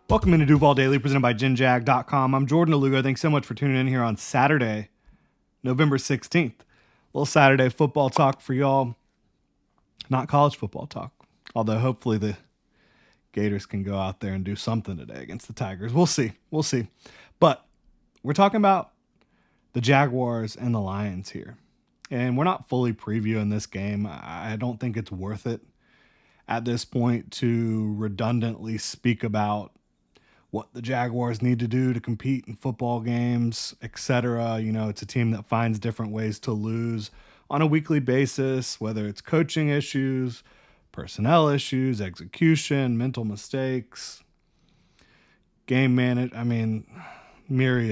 Welcome into Duval Daily, presented by GenJag.com. I'm Jordan Alugo. Thanks so much for tuning in here on Saturday, November 16th. A little Saturday football talk for y'all. Not college football talk, although hopefully the Gators can go out there and do something today against the Tigers. We'll see. We'll see. But we're talking about the Jaguars and the Lions here. And we're not fully previewing this game. I don't think it's worth it at this point to redundantly speak about what the Jaguars need to do to compete in football games, etc. You know, it's a team that finds different ways to lose on a weekly basis, whether it's coaching issues, personnel issues, execution, mental mistakes, myriad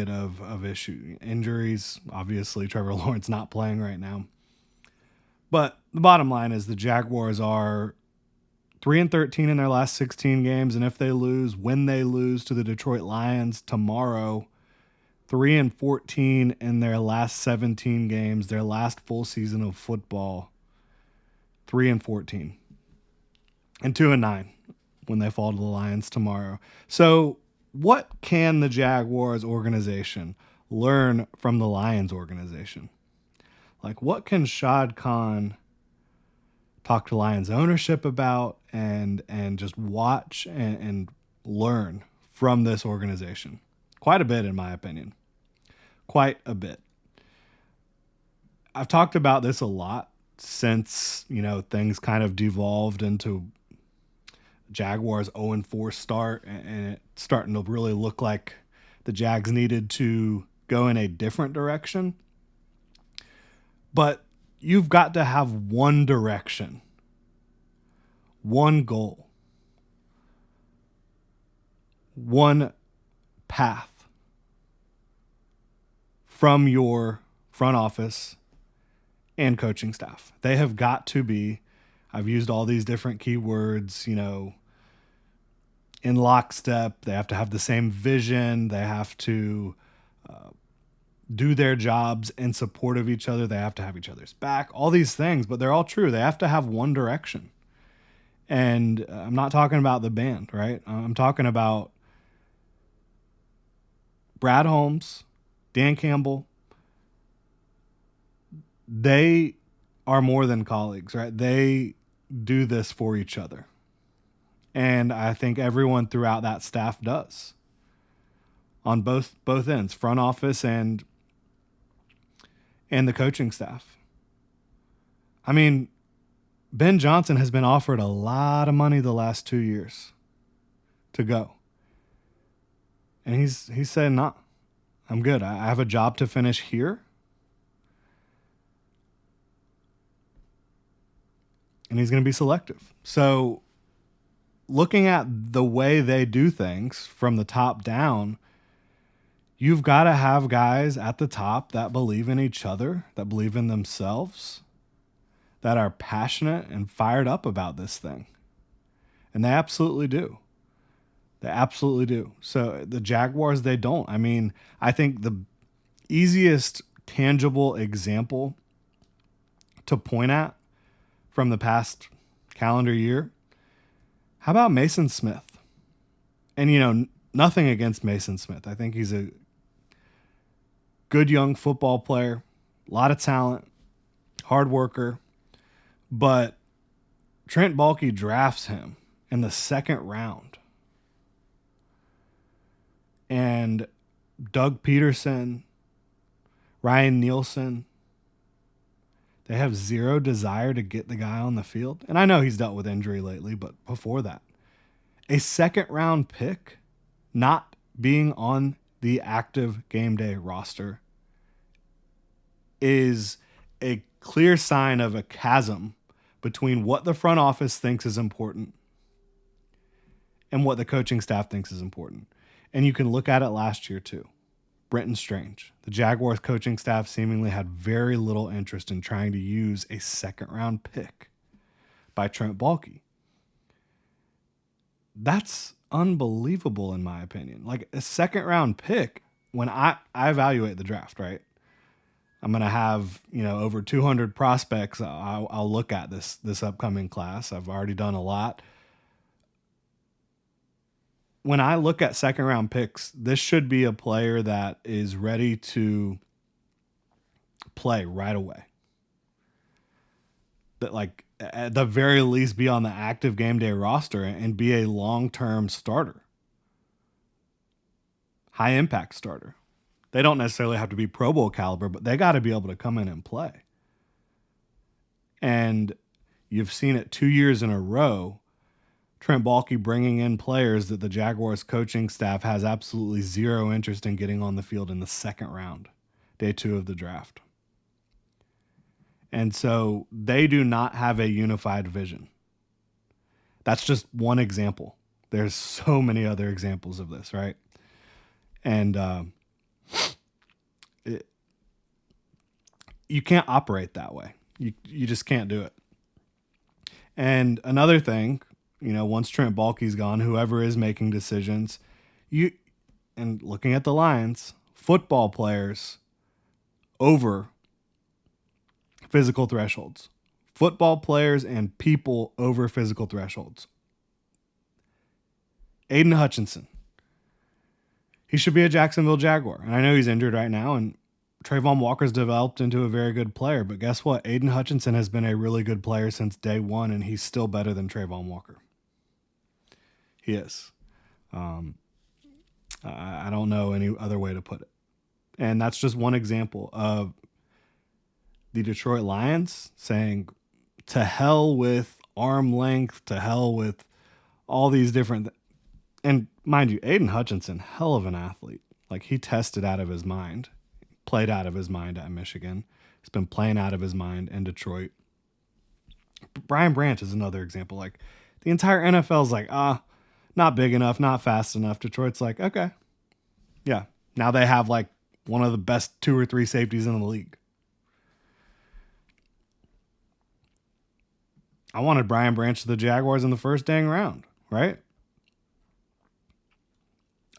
of issues. Injuries, obviously, Trevor Lawrence not playing right now. But the bottom line is the Jaguars are 3-13 in their last 16 games, and if they lose, when they lose to the Detroit Lions tomorrow, 3-14 in their last 17 games, their last full season of football, 3-14, and 2-9 when they fall to the Lions tomorrow. So, what can the Jaguars organization learn from the Lions organization? Like, what can Shad Khan talk to Lions ownership about and just watch and learn from this organization? Quite a bit, in my opinion. Quite a bit. I've talked about this a lot since, things kind of devolved into Jaguars 0-4 start, and it's starting to really look like the Jags needed to go in a different direction. But you've got to have one direction, one goal, one path from your front office and coaching staff. They have got to be, I've used all these different keywords, in lockstep. They have to have the same vision. They have to do their jobs in support of each other. They have to have each other's back, all these things, but they're all true. They have to have one direction. And I'm not talking about the band, right? I'm talking about Brad Holmes, Dan Campbell. They are more than colleagues, right? They do this for each other. And I think everyone throughout that staff does on both ends, front office and the coaching staff. I mean, Ben Johnson has been offered a lot of money the last 2 years to go. And he's said, nah, I'm good. I have a job to finish here. And he's going to be selective. So looking at the way they do things from the top down, you've got to have guys at the top that believe in each other, that believe in themselves, that are passionate and fired up about this thing. And they absolutely do. They absolutely do. So the Jaguars, they don't. I mean, I think the easiest tangible example to point at from the past calendar year, how about Mason Smith? And, nothing against Mason Smith. I think he's a good young football player, a lot of talent, hard worker. But Trent Baalke drafts him in the second round. And Doug Peterson, Ryan Nielsen, they have zero desire to get the guy on the field. And I know he's dealt with injury lately, but before that, a second round pick not being on the active game day roster is a clear sign of a chasm between what the front office thinks is important and what the coaching staff thinks is important. And you can look at it last year too. Brenton Strange, the Jaguars coaching staff seemingly had very little interest in trying to use a second round pick by Trent Baalke. That's unbelievable in my opinion. Like a second round pick, when I evaluate the draft, right? I'm going to have, over 200 prospects I'll look at this upcoming class. I've already done a lot. when I look at second round picks, this should be a player that is ready to play right away. That, like, at the very least, be on the active game day roster and be a long-term starter, high impact starter. They don't necessarily have to be Pro Bowl caliber, but they got to be able to come in and play. And you've seen it 2 years in a row, Trent Baalke bringing in players that the Jaguars coaching staff has absolutely zero interest in getting on the field in the second round, day 2 of the draft. And so they do not have a unified vision. That's just one example. There's so many other examples of this, right? And you can't operate that way. You just can't do it. And another thing, once Trent Baalke's gone, whoever is making decisions, and looking at the Lions, football players over physical thresholds. Football players and people over physical thresholds. Aiden Hutchinson. He should be a Jacksonville Jaguar. And I know he's injured right now, and Trayvon Walker's developed into a very good player. But guess what? Aiden Hutchinson has been a really good player since day one, and he's still better than Trayvon Walker. He is. I don't know any other way to put it. And that's just one example of the Detroit Lions saying, to hell with arm length, to hell with all these different and mind you, Aiden Hutchinson, hell of an athlete. Like, he tested out of his mind, played out of his mind at Michigan. He's been playing out of his mind in Detroit. Brian Branch is another example. Like, the entire NFL is like, not big enough, not fast enough. Detroit's like, okay. Yeah. Now they have like one of the best 2 or 3 safeties in the league. I wanted Brian Branch to the Jaguars in the first dang round, right?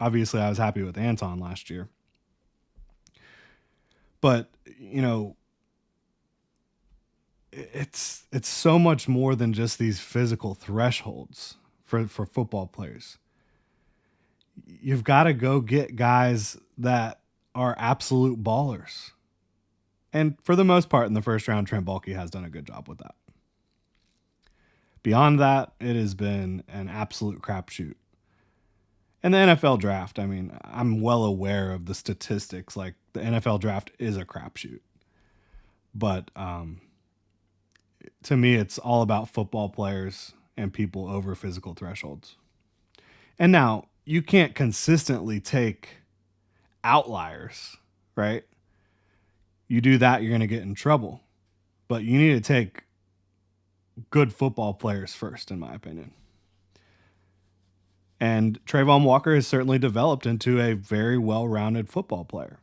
Obviously, I was happy with Anton last year. But, it's so much more than just these physical thresholds for football players. You've got to go get guys that are absolute ballers. And for the most part, in the first round, Trent Baalke has done a good job with that. Beyond that, it has been an absolute crapshoot. And the NFL draft, I mean, I'm well aware of the statistics. Like, the NFL draft is a crapshoot. But to me, it's all about football players and people over physical thresholds. And now, you can't consistently take outliers, right? You do that, you're going to get in trouble. But you need to take good football players first, in my opinion. And Trayvon Walker has certainly developed into a very well-rounded football player.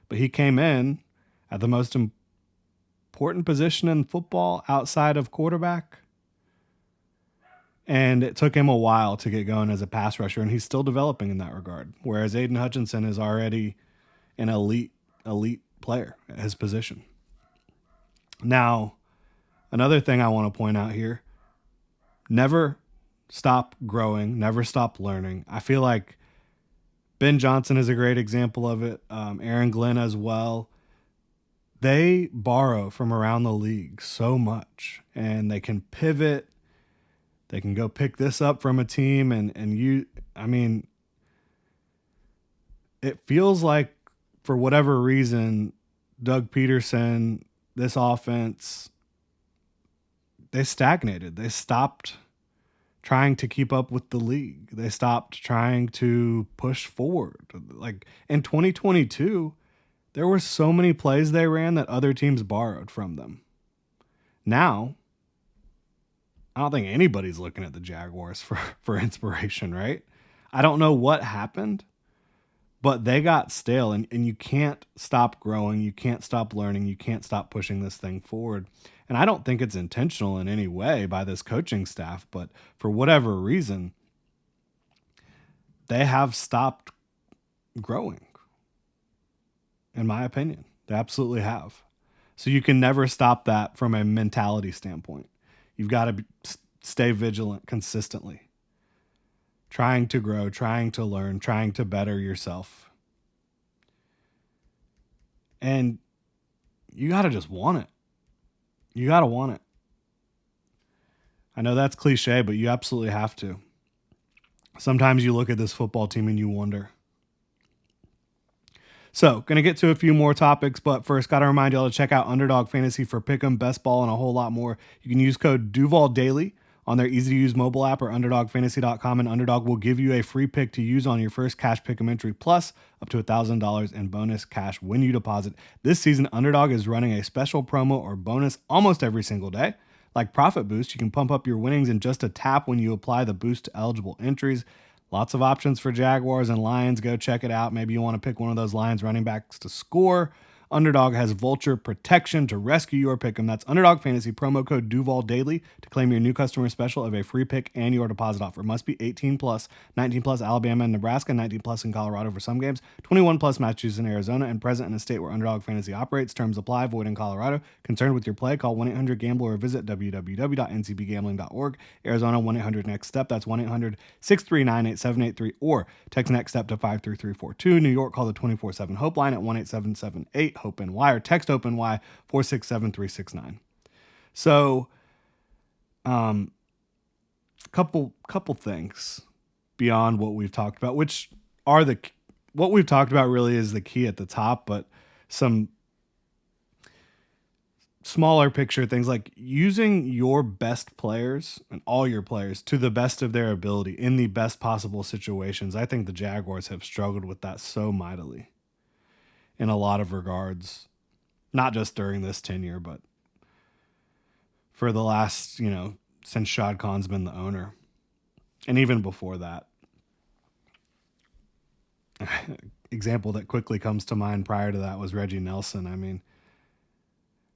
But he came in at the most important position in football outside of quarterback. And it took him a while to get going as a pass rusher, and he's still developing in that regard. Whereas Aiden Hutchinson is already an elite player at his position. Now, another thing I want to point out here, never stop growing, never stop learning. I feel like Ben Johnson is a great example of it. Aaron Glenn as well. They borrow from around the league so much, and they can pivot. They can go pick this up from a team, it feels like, for whatever reason, Doug Peterson, this offense, they stagnated. They stopped trying to keep up with the league. They stopped trying to push forward. Like, in 2022, there were so many plays they ran that other teams borrowed from them. Now, I don't think anybody's looking at the Jaguars for inspiration, right? I don't know what happened, but they got stale, and you can't stop growing. You can't stop learning. You can't stop pushing this thing forward. And I don't think it's intentional in any way by this coaching staff, but for whatever reason, they have stopped growing, in my opinion. They absolutely have. So you can never stop that from a mentality standpoint. You've got to stay vigilant consistently. trying to grow, trying to learn, trying to better yourself. And you got to just want it. You got to want it. I know that's cliche, but you absolutely have to. Sometimes you look at this football team and you wonder. So, going to get to a few more topics, but first, got to remind y'all to check out Underdog Fantasy for Pick'em, Best Ball, and a whole lot more. You can use code DuvalDaily on their easy-to-use mobile app or UnderdogFantasy.com, and Underdog will give you a free pick to use on your first cash pick'em entry, plus up to $1,000 in bonus cash when you deposit. This season, Underdog is running a special promo or bonus almost every single day. Like Profit Boost, you can pump up your winnings in just a tap when you apply the boost to eligible entries. Lots of options for Jaguars and Lions. Go check it out. Maybe you want to pick one of those Lions running backs to score. Underdog has vulture protection to rescue your pick'em. That's Underdog Fantasy, promo code Duval Daily to claim your new customer special of a free pick and your deposit offer. Must be 18 plus, 19 plus Alabama and Nebraska, 19 plus in Colorado for some games, 21 plus Massachusetts and Arizona, and present in a state where Underdog Fantasy operates. Terms apply. Void in Colorado. Concerned with your play? Call 1-800-GAMBLER or visit www.ncbgambling.org. Arizona 1-800-NEXT-STEP. That's 1-800-639-8783 or text NEXT STEP to 53342. New York, call the 24/7 Hope line at 1-8778 Hope NY or text Hope NY 467-369. So, couple things beyond what we've talked about, which are what we've talked about really is the key at the top, but some smaller picture things like using your best players and all your players to the best of their ability in the best possible situations. I think the Jaguars have struggled with that so mightily in a lot of regards, not just during this tenure, but for the last, since Shad Khan's been the owner, and even before that. Example that quickly comes to mind prior to that was Reggie Nelson. I mean,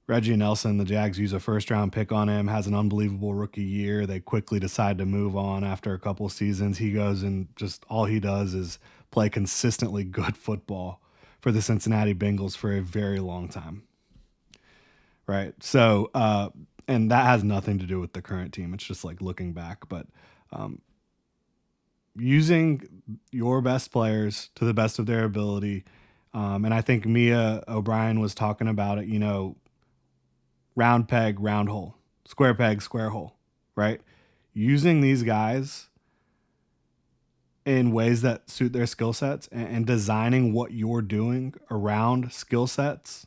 Reggie Nelson, the Jags use a first-round pick on him, has an unbelievable rookie year. They quickly decide to move on after a couple seasons. He goes and just all he does is play consistently good football for the Cincinnati Bengals for a very long time. Right? So, and that has nothing to do with the current team. It's just like looking back. But using your best players to the best of their ability, and I think Mia O'Brien was talking about it, round peg, round hole, square peg, square hole, right? Using these guys in ways that suit their skill sets and designing what you're doing around skill sets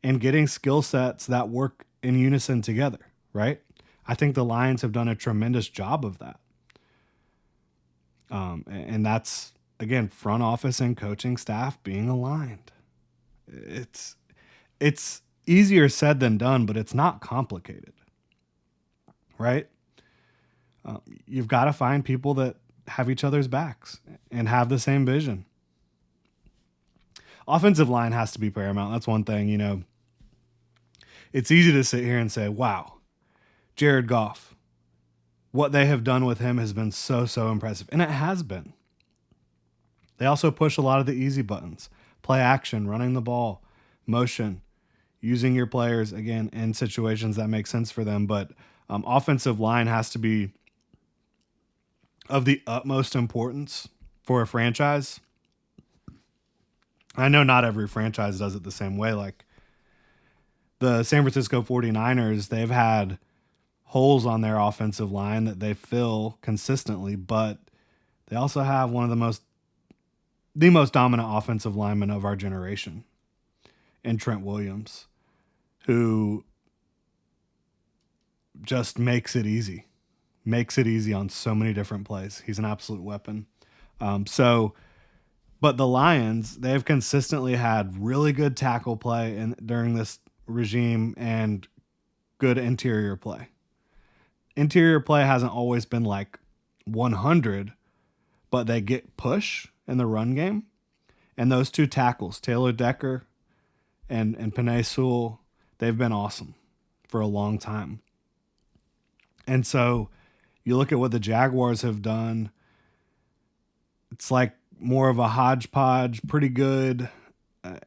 and getting skill sets that work in unison together, right? I think the Lions have done a tremendous job of that. And that's, again, front office and coaching staff being aligned. It's easier said than done, but it's not complicated, right? You've got to find people that have each other's backs and have the same vision. Offensive line has to be paramount. That's one thing, It's easy to sit here and say, wow, Jared Goff, what they have done with him has been so impressive. And it has been. They also push a lot of the easy buttons, play action, running the ball, motion, using your players, again, in situations that make sense for them. But offensive line has to be of the utmost importance for a franchise. I know not every franchise does it the same way. Like the San Francisco 49ers, they've had holes on their offensive line that they fill consistently, but they also have one of the most dominant offensive linemen of our generation in Trent Williams, who just makes it easy on so many different plays. He's an absolute weapon. But the Lions, they've consistently had really good tackle play during this regime and good interior play. Interior play hasn't always been like 100, but they get push in the run game. And those two tackles, Taylor Decker and Penei Sewell, they've been awesome for a long time. And so you look at what the Jaguars have done, it's like more of a hodgepodge, pretty good.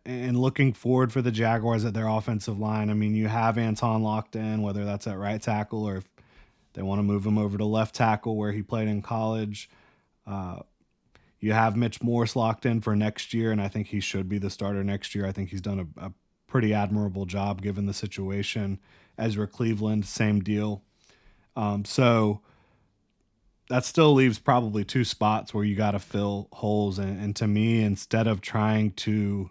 And looking forward for the Jaguars at their offensive line. I mean, you have Anton locked in, whether that's at right tackle or if they want to move him over to left tackle where he played in college. You have Mitch Morse locked in for next year, and I think he should be the starter next year. I think he's done a pretty admirable job given the situation. Ezra Cleveland, same deal. So that still leaves probably two spots where you got to fill holes. And to me, instead of trying to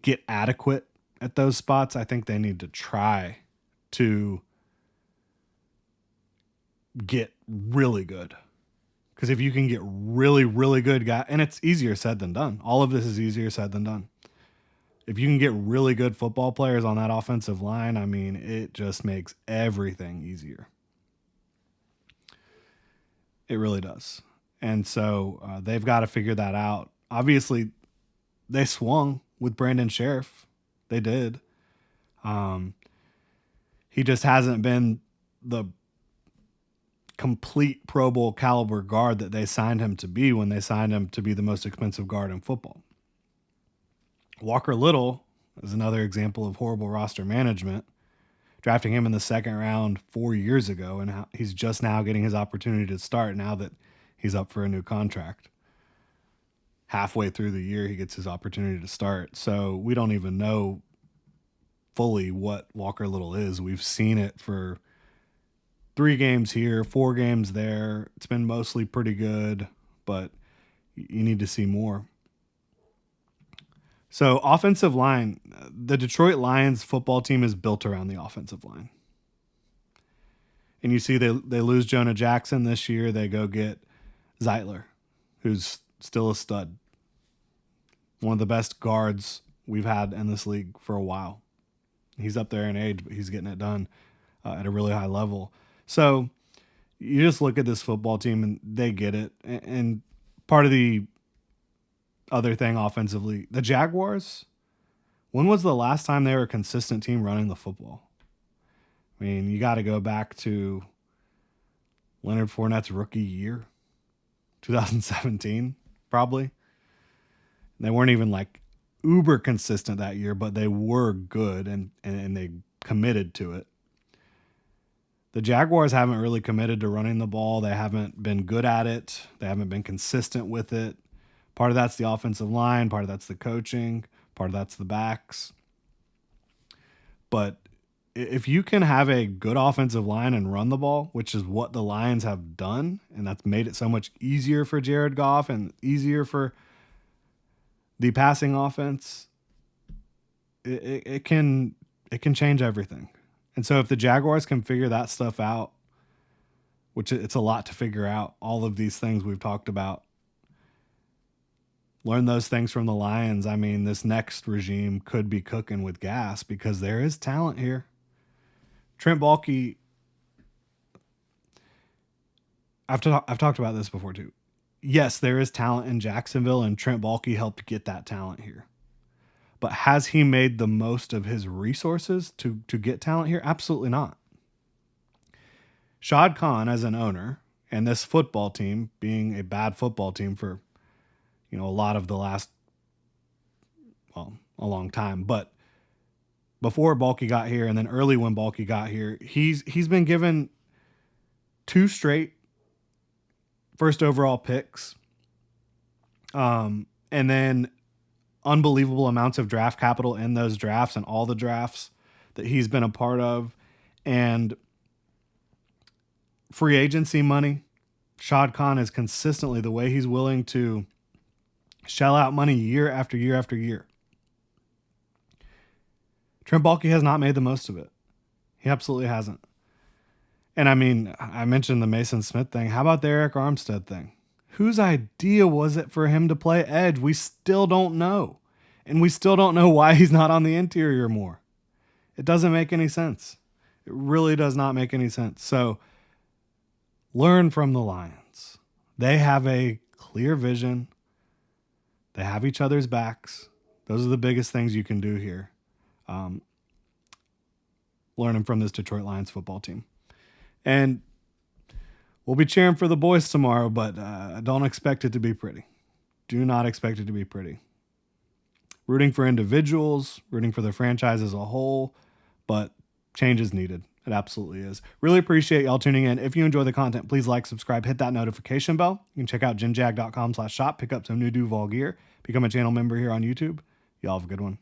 get adequate at those spots, I think they need to try to get really good. Because if you can get really, really good guys, and it's easier said than done. All of this is easier said than done. If you can get really good football players on that offensive line, I mean, it just makes everything easier. It really does. And so they've got to figure that out. Obviously, they swung with Brandon Sheriff. They did. He just hasn't been the complete Pro Bowl caliber guard that they signed him to be when they signed him to be the most expensive guard in football. Walker Little is another example of horrible roster management, drafting him in the second round 4 years ago, and he's just now getting his opportunity to start now that he's up for a new contract. Halfway through the year, he gets his opportunity to start. So we don't even know fully what Walker Little is. We've seen it for 3 games here, 4 games there. It's been mostly pretty good, but you need to see more. So offensive line, the Detroit Lions football team is built around the offensive line. And you see they lose Jonah Jackson this year. They go get Zeitler, who's still a stud. One of the best guards we've had in this league for a while. He's up there in age, but he's getting it done at a really high level. So you just look at this football team and they get it. And part of the other thing offensively, the Jaguars, when was the last time they were a consistent team running the football? I mean, you got to go back to Leonard Fournette's rookie year, 2017, probably. They weren't even like uber consistent that year, but they were good and they committed to it. The Jaguars haven't really committed to running the ball. They haven't been good at it. They haven't been consistent with it. Part of that's the offensive line. Part of that's the coaching. Part of that's the backs. But if you can have a good offensive line and run the ball, which is what the Lions have done, and that's made it so much easier for Jared Goff and easier for the passing offense, it can change everything. And so if the Jaguars can figure that stuff out, which it's a lot to figure out, all of these things we've talked about, learn those things from the Lions. I mean, this next regime could be cooking with gas because there is talent here. Trent Baalke, I've talked about this before too. Yes, there is talent in Jacksonville, and Trent Baalke helped get that talent here. But has he made the most of his resources to get talent here? Absolutely not. Shad Khan, as an owner, and this football team being a bad football team for a lot of the last, a long time, but before Baalke got here and then early when Baalke got here, he's been given 2 straight first overall picks, and then unbelievable amounts of draft capital in those drafts and all the drafts that he's been a part of, and free agency money. Shad Khan is consistently the way he's willing to shell out money year after year after year. Trent Baalke has not made the most of it. He absolutely hasn't. And I mean, I mentioned the Mason Smith thing. How about the Eric Armstead thing? Whose idea was it for him to play edge? We still don't know. And we still don't know why he's not on the interior more. It doesn't make any sense. It really does not make any sense. So learn from the Lions. They have a clear vision. They have each other's backs. Those are the biggest things you can do here. Learning from this Detroit Lions football team. And we'll be cheering for the boys tomorrow, but don't expect it to be pretty. Do not expect it to be pretty. Rooting for individuals, rooting for the franchise as a whole, but change is needed. It absolutely is. Really appreciate y'all tuning in. If you enjoy the content, please like, subscribe, hit that notification bell. You can check out genjag.com/shop, pick up some new Duval gear, become a channel member here on YouTube. Y'all have a good one.